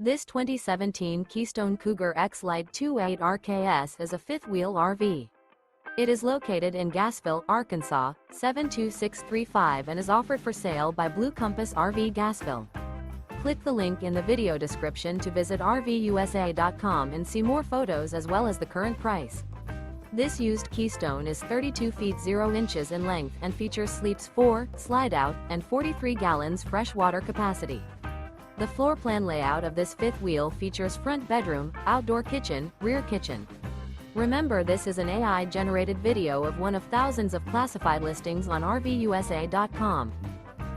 This 2017 Keystone Cougar X-Lite 2.8 RKS is a fifth-wheel RV. It is located in Gassville, Arkansas, 72635 and is offered for sale by Blue Compass RV Gassville. Click the link in the video description to visit RVUSA.com and see more photos as well as the current price. This used Keystone is 32 feet 0 inches in length and features sleeps 4, Slideout, and 43 gallons fresh water capacity. The floor plan layout of this fifth wheel features front bedroom, outdoor kitchen, rear kitchen. Remember, this is an AI-generated video of one of thousands of classified listings on RVUSA.com.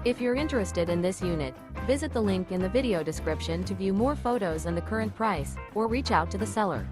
If you're interested in this unit, visit the link in the video description to view more photos and the current price, or reach out to the seller.